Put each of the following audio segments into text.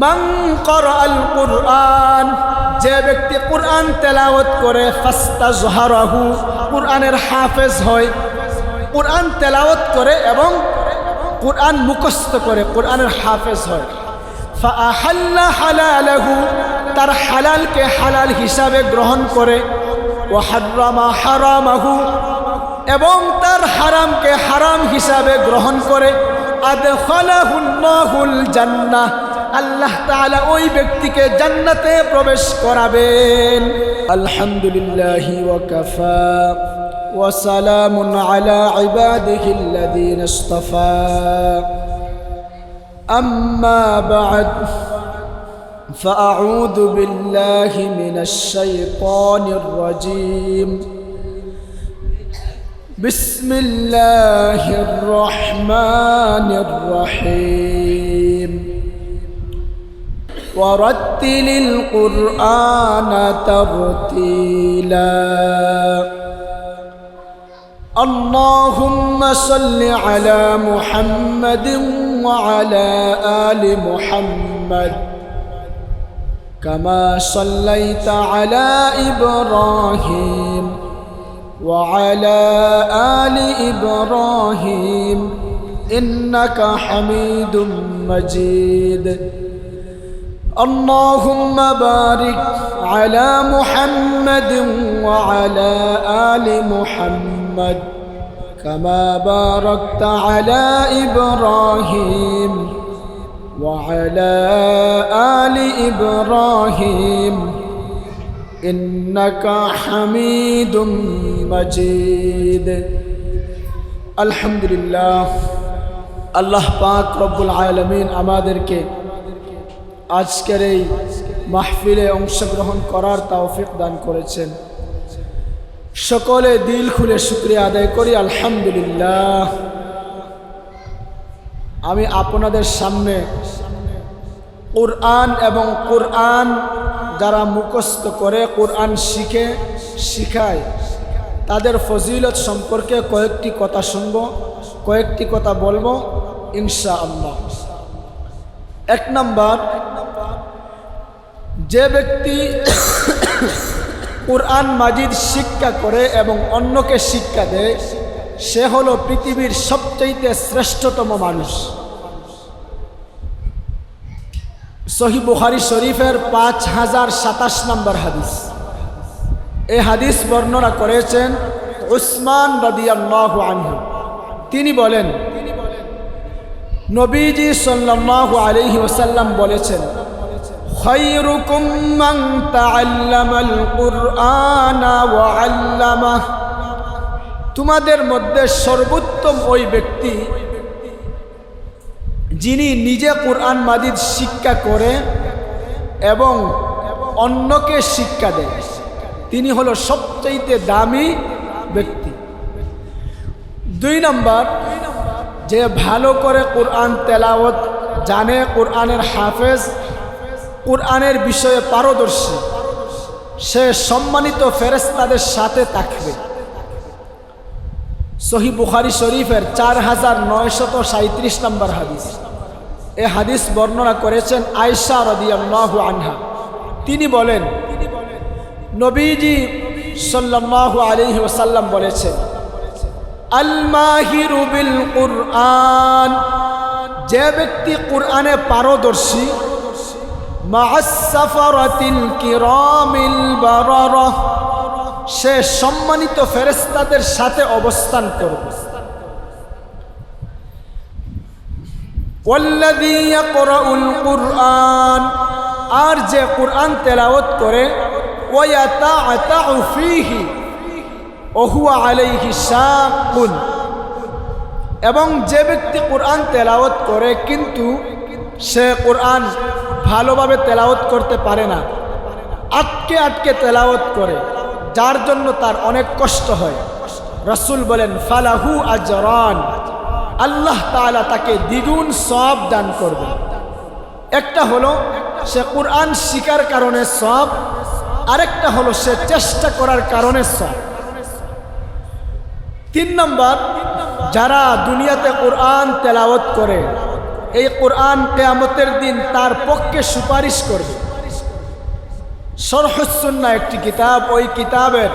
মান ক্বারাআল কুরআন, যে ব্যক্তি কুরআন তেলাওয়াত করে, ফাস্তাজহারাহু, কুরআনের হাফেজ হয়, কুরআন তেলাওয়াত করে এবং কুরআন মুখস্থ করে, কুরআনের হাফেজ হয়। ফাআহাল্লা হালালাহু, তার হালালকে হালাল হিসাবে গ্রহণ করে, ওয়া হাররামা হারামাহু, এবং তার হারামকে হারাম হিসাবে গ্রহণ করে, আদখালাহুল্লাহুল জান্নাহ, আল্লাহ তাআলা ওই ব্যক্তিকে জান্নাতে প্রবেশ করাবেন। আলহামদুলিল্লাহি ওয়া কাফা ওয়া সালামুন আলা ইবাদিহিল্লাযীনা ইসতাফা, আম্মা বা'দ, ফাআউযু বিল্লাহি মিনাশ শাইতানির রাজীম। বিসমিল্লাহির রহমানির রহিম। ওয়ারাত্তিলিল কুরআনা তারতিলা। আল্লাহুম্মা সাল্লি আলা মুহাম্মাদিন ওয়া আলা আলি মুহাম্মাদ কামা সাল্লাইতা আলা ইব্রাহিম ওয়া আলা আলি ইব্রাহিম ইন্নাকা হামিদুম মাজিদ। اللهم بارك على محمد وعلى آل محمد كما باركت على إبراهيم وعلى آل إبراهيم إنك حميد مجيد। الحمد لله, আল্লাহ পাক রব্বুল আলামিন আমাদেরকে আজকের এই মাহফিলে অংশগ্রহণ করার তৌফিক দান করেছেন। সকলে দিল খুলে শুকরিয়া আদায় করি আলহামদুলিল্লাহ। আমি আপনাদের সামনে কুরআন এবং কুরআন যারা মুখস্থ করে, কুরআন শিখে, শিখায়, তাদের ফজিলত সম্পর্কে কয়েকটি কথা শুনব, কয়েকটি কথা বলবো ইনশাআল্লাহ। এক নাম্বার, যে ব্যক্তি কুরআন মাজিদ শিক্ষা করে এবং অন্যকে শিক্ষা দেয়, সে হলো পৃথিবীর সবচেয়ে শ্রেষ্ঠতম মানুষ। সহিহ বুখারী শরীফের 5027 নম্বর হাদিস। এই হাদিস বর্ণনা করেছেন উসমান রাদিয়াল্লাহু আনহু। তিনি বলেন, নবীজি সাল্লাল্লাহু আলাইহি ওয়াসাল্লাম বলেছেন, খায়রুকুম মান তাআল্লামাল কুরআনা ওয়া আল্লামাহ, তোমাদের মধ্যে সর্বোত্তম ওই ব্যক্তি যিনি নিজে কুরআন মাজিদ শিক্ষা করে এবং অন্যকে শিক্ষা দেয়, তিনি হলো সবচেয়ে দামি ব্যক্তি। দুই নম্বর, যে ভালো করে কুরআন তেলাওয়াত জানে, কুরআনের হাফেজ, কুরআনের বিষয়ে পারদর্শী, সে সম্মানিত ফেরেশতাদের সাথে থাকবে। সহিহ বুখারী শরীফের 4937 নম্বর হাদিস। এই হাদিস বর্ণনা করেছেন আয়েশা রাদিয়াল্লাহু আনহা। তিনি বলেন, নবীজি সাল্লাল্লাহু আলাইহি ওয়াসাল্লাম বলেছেন, আল মাহিরু বিল কুরআন, যে ব্যক্তি কুরআনে পারদর্শী, মা'আস সাফারাতিল কিরামিল বারারাহ, সে সম্মানিত ফেরেশতাদের সাথে অবস্থান করবে। ওয়াল্লাযী ইয়াকরাউল কুরআন, আর যে কুরআন তেলাওয়াত করে, ওয়া ইয়াতাআতাউ ফীহি ওয়া হুয়া আলাইহি শাকুন, এবং যে ব্যক্তি কুরআন তেলাওয়াত করে কিন্তু সে কুরআন ভালোভাবে তেলাওয়াত করতে পারে না, আটকে আটকে তেলাওয়াত করে, যার জন্য তার অনেক কষ্ট হয়, রাসূল বলেন ফালাহু আজরান, আল্লাহ তাআলা তাকে দ্বিগুণ সওয়াব দান করবে। একটা হলো সে কুরআন শিখার কারণে সওয়াব, আরেকটা হলো সে চেষ্টা করার কারণে সওয়াব। তিন নম্বর, যারা দুনিয়াতে কুরআন তেলাওয়াত করে এই কোরআন কিয়ামতের দিন তার পক্ষে সুপারিশ করবে। শরহুস সুন্নাহ একটি কিতাব, ওই কিতাবের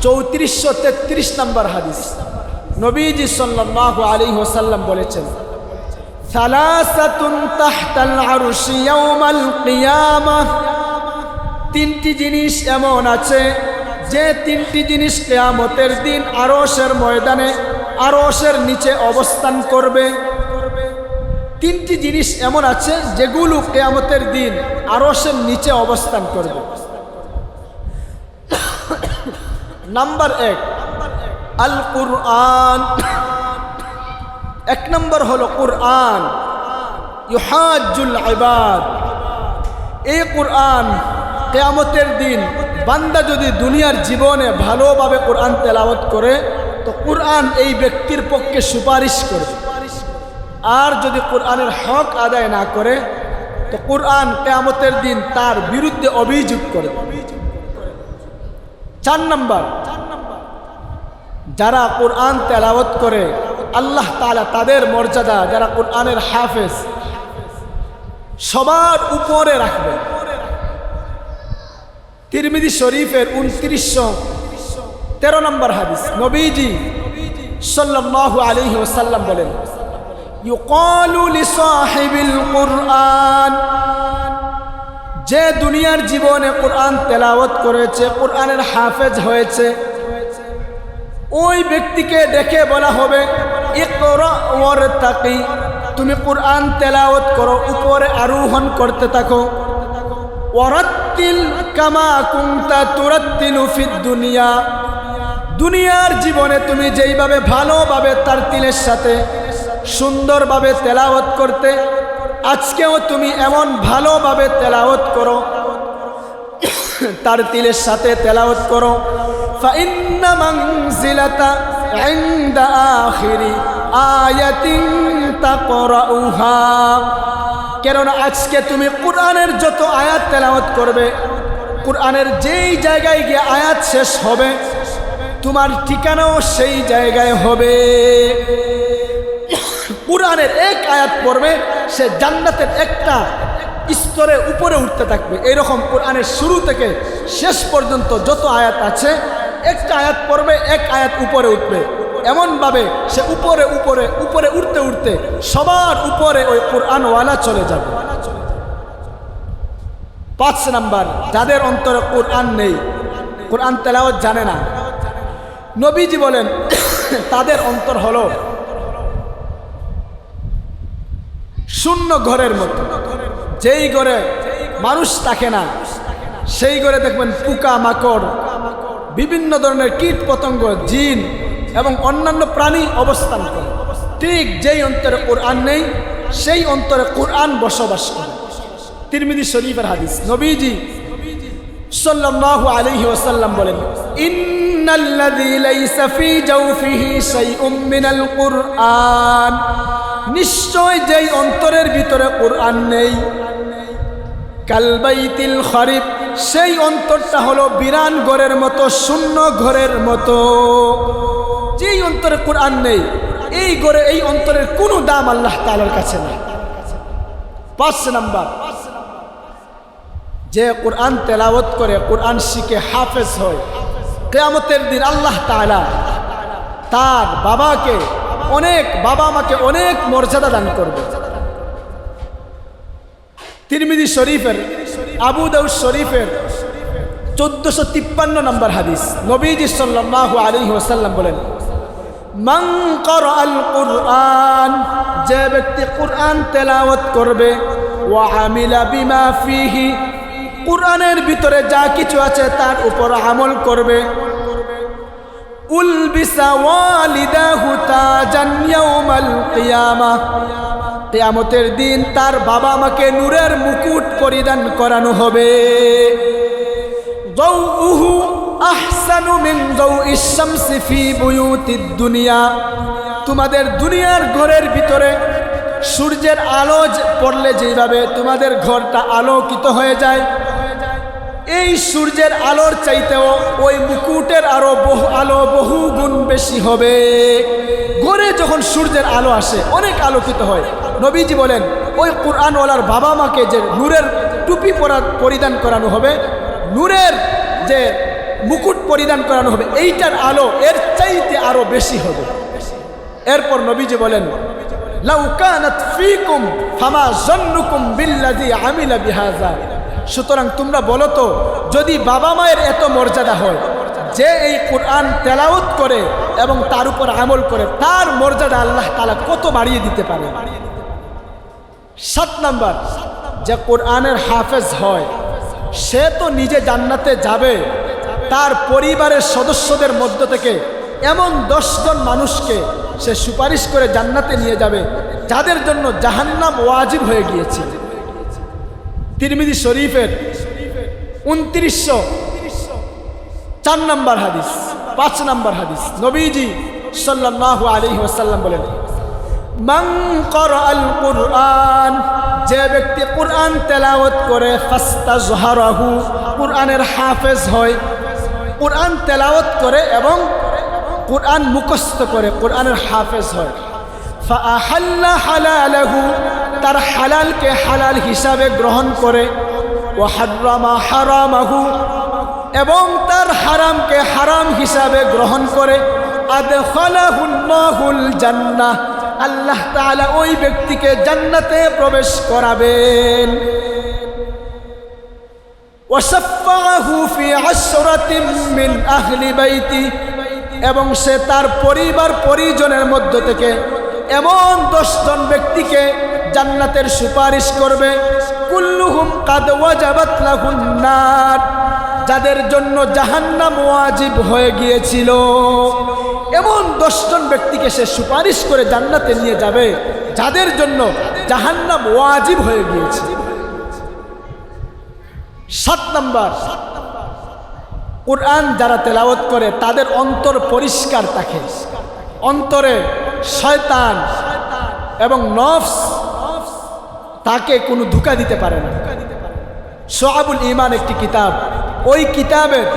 3433 নম্বর হাদিস নবীজি সাল্লাল্লাহু আলাইহি ওয়াসাল্লাম বলেছেন, সালাসাতুন তাহতাল আরশি ইয়াউমাল কিয়ামাহ, তিনটি জিনিস এমন আছে যে তিনটি জিনিস কিয়ামতের দিন আরশের ময়দানে আরশের নিচে অবস্থান করবে। তিনটি জিনিস এমন আছে যেগুলো কিয়ামতের দিন আরশের নিচে অবস্থান করবে। নাম্বার 1 আল কুরআন। 1 নম্বর হলো কুরআন, ইউহাজ্জুল ইবাদ। এই কুরআন কিয়ামতের দিন বান্দা যদি দুনিয়ার জীবনে ভালোভাবে কোরআন তেলাওয়াত করে তো কোরআন এই ব্যক্তির পক্ষে সুপারিশ করবে। আর যদি কোরআনের হক আদায় না করে তো কোরআন কিয়ামতের দিন তার বিরুদ্ধে অভিযোগ করবে। 4 নম্বর, যারা কোরআন তেলাওয়াত করে আল্লাহ তাআলা তাদের মর্যাদা, যারা কোরআনের হাফেজ, সবার উপরে রাখবে। তিরমিজি শরীফের 2913 নম্বর হাদিস নবীজি সাল্লাল্লাহু আলাইহি ওয়াসাল্লাম বলেন, ইউকালু লিসাহিবিল কুরআন, যে দুনিয়ার জীবনে কোরআন তেলাওয়াত করেছে, কোরআনের হাফেজ হয়েছে, ওই ব্যক্তিকে ডেকে বলা হবে, ইকরা ওয়ারতাকি, তুমি কোরআন তেলাওয়াত করো, উপরে আরোহণ করতে থাকো। ওয়ারাত্তিল কামা কুনতা তুরাত্তিলু ফিদ দুনিয়া, দুনিয়ার জীবনে তুমি যেইভাবে ভালোভাবে তারতিলের সাথে সুন্দরভাবে তেলাওয়াত করতে, আজকেও তুমি এমন ভালোভাবে তেলাওয়াত করো, তারতিলের সাথে তেলাওয়াত করো। ফাইন্না মানজিলাতা ইনদা আখিরি আয়াতিন তাকরাউহা, কেননা আজকে তুমি কোরআনের যত আয়াত তেলাওয়াত করবে, কোরআনের যেই জায়গায় গিয়ে আয়াত শেষ হবে তোমার ঠিকানাও সেই জায়গায় হবে। কোরআনের এক আয়াত পড়বে, সে জান্নাতের একটা স্তরে উপরে উঠতে থাকবে। এইরকম কোরআনের শুরু থেকে শেষ পর্যন্ত যত আয়াত আছে, একটা আয়াত পড়বে, এক আয়াত উপরে উঠবে, এমনভাবে সে উপরে উপরে উপরে উঠতে উঠতে সবার উপরে ওই কোরআনওয়ালা চলে যাবে। 5 নাম্বার, যাদের অন্তরে কোরআন নেই, কোরআন তেলাওয়াত জানে না, নবীজি বলেন তাদের অন্তর হলো শূন্য ঘরের মতো। যেই ঘরে মানুষ থাকে না, সেই ঘরে দেখবেন পোকা মাকড়, বিভিন্ন ধরনের কীট পতঙ্গ, জিন এবং অন্যান্য প্রাণী অবস্থান করে। ঠিক যেই অন্তরে কোরআন নেই, সেই অন্তরে কোরআন বসবাস করে। তিরমিজি শরীফের হাদিস নবীজি সাল্লাল্লাহু আলাইহি ওয়াসাল্লাম বলেন, ইন্নাল্লাযী লাইসা ফী জাওফিহি শাইউম মিনাল কুরআন, নিশ্চয় যেই অন্তরের ভিতরে কোরআন নেই, কালবাইতিল খারিব, সেই অন্তরটা হলো বিরান ঘরের মতো, শূন্য ঘরের মতো। যেই অন্তরে কোরআন নেই, এই ঘরে এই অন্তরের কোনো দাম আল্লাহ তাআলার কাছে নেই। 5 নাম্বার, যে কোরআন তেলাওয়াত করে, কোরআন শিখে হাফেজ হয়, কিয়ামতের দিন আল্লাহ তাআলা তার বাবা মাকে অনেক মর্যাদা দান করবে। তিরমিজি শরীফের, আবু দাউদ শরীফের 1453 নম্বর হাদিস নবীজি সাল্লাল্লাহু আলাইহি ওয়াসাল্লাম বলেন, মান ক্বারাআল কুরআন, যে ব্যক্তি কোরআন তেলাওয়াত করবে, ওয়া আমিলা বিমা ফিহি, কোরআনের ভিতরে যা কিছু আছে তার উপর আমল করবে, উলবিসা ওয়ালিদাহু তাজান ইয়াউমাল কিয়ামাহ, কিয়ামতের দিন তার বাবা মাকে নূরের মুকুট পরিধান করানো হবে। যাউহু আহসানু মিন যাউইশ শামসি ফি বুয়ুতিদ দুনিয়া, তোমাদের দুনিয়ার ঘরের ভিতরে সূর্যের আলো পড়লে যেভাবে তোমাদের ঘরটা আলোকিত হয়ে যায়, এই সূর্যের আলোর চাইতেও ওই মুকুটের আলো বহু গুণ বেশি হবে। ঘরে যখন সূর্যের আলো আসে অনেক আলোকিত হয়, নবীজি বলেন ওই কোরআনওয়ালার বাবা মাকে যে নূরের টুপি পরিধান করানো হবে, নূরের যে মুকুট পরিধান করানো হবে, এইটার আলো এর চাইতে আরো বেশি হবে। এরপর নবীজি বলেন লাউ কানাত ফীকুম ফামা যান্নুকুম বিল্লাযী আমিলা বিহাযা। সুতরাং তোমরা বলো তো, যদি বাবা মায়ের এত মর্যাদা হয়, যে এই কোরআন তেলাওয়াত করে এবং তার উপর আমল করে, তার মর্যাদা আল্লাহ তাআলা কত বাড়িয়ে দিতে পারে। 7 নাম্বার, যে কোরআনের হাফেজ হয় সে তো নিজে জান্নাতে যাবে, তার পরিবারের সদস্যদের মধ্য থেকে এমন 10 জন মানুষকে সে সুপারিশ করে জান্নাতে নিয়ে যাবে যাদের জন্য জাহান্নাম ওয়াজিব হয়ে গিয়েছে। তিরমিজি শরীফের 2904 নম্বর হাদিস, 5 নম্বর হাদিস, নবীজি সাল্লাল্লাহু আলাইহি ওয়াসাল্লাম বলেন মান ক্বারাআল কুরআন, যে ব্যক্তি কোরআন তেলাওয়াত করে, ফাস্তাজহারাহু, কোরআনের হাফেজ হয়, কোরআন তেলাওয়াত করে এবং কোরআন মুখস্থ করে, কোরআনের হাফেজ হয়, ফাআহাল্লা হালালাহু, তার হালালকে হালাল হিসাবে গ্রহণ করে, ওয়া হাররামা হারামাহু, এবং তার হারামকে হারাম হিসাবে গ্রহণ করে, আদখালাহুল্লাহুল জান্নাহ, আল্লাহ তাআলা ওই ব্যক্তিকে জান্নাতে প্রবেশ করাবেন। ওয়াসাফাহু ফি আশরাতিন মিন আহলি বাইতি, এবং সে তার পরিবার পরিজনের মধ্য থেকে এমন 10 জন ব্যক্তিকে জান্নাতের সুপারিশ করবে, কুল্লুহুম কাদ ওয়াজাবাত লাহুন নার, যাদের জন্য জাহান্নাম ওয়াজিব হয়ে গিয়েছিল। এমন 10 জন ব্যক্তিকে সে সুপারিশ করে জান্নাতে নিয়ে যাবে যাদের জন্য জাহান্নাম ওয়াজিব হয়ে গিয়েছে। 7 নাম্বার, কোরআন যারা তেলাওয়াত করে তাদের অন্তর পরিষ্কার থাকে, অন্তরে শয়তান এবং নফস তাকে কোনো ধোঁকা দিতে পারে না। শুআবুল ঈমান একটি কিতাব, ওই কিতাবের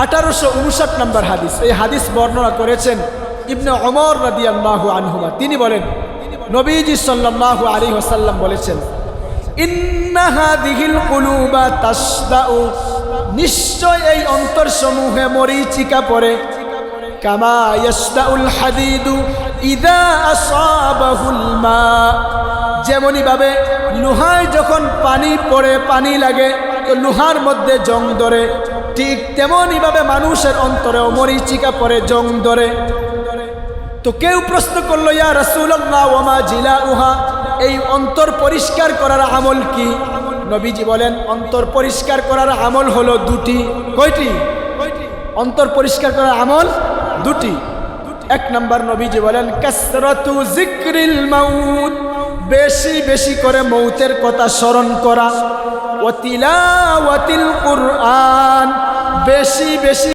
1859 নম্বর হাদিস, এই হাদিস বর্ণনা করেছেন ইবনে ওমর রাদিয়াল্লাহু আনহুমা। তিনি বলেন নবীজি সাল্লাল্লাহু আলাইহি ওয়াসাল্লাম বলেছেন ইন্না হাযিহিল কুলুবা তাসদাউ, নিশ্চয় এই অন্তরসমূহে মরীচিকা পড়ে, কামা ইয়াসদাউল হাদিদু ইযা আসাবাহুল মা, যেমনি ভাবে লোহায় যখন পানি পড়ে, পানি লাগে তো লোহার মধ্যে জং ধরে, ঠিক তেমনি ভাবে মানুষের অন্তরেও মরীচিকা পড়ে, জং ধরে। তো কেউ প্রশ্ন করলো, ইয়া রাসূলুল্লাহ ওয়া মা জিলাউহা, এই অন্তর পরিষ্কার করার আমল কি? নবীজি বলেন অন্তর পরিষ্কার করার আমল হলো 2টি। কয়টি? অন্তর পরিষ্কার করার আমল 2টি। 1 নম্বর নবীজি বলেন কাসরাতু যিকরিল মাউত, বেশি বেশি করে মৌতের কথা স্মরণ করা, ওয়া তিলাওয়াতিল কুরআন, বেশি বেশি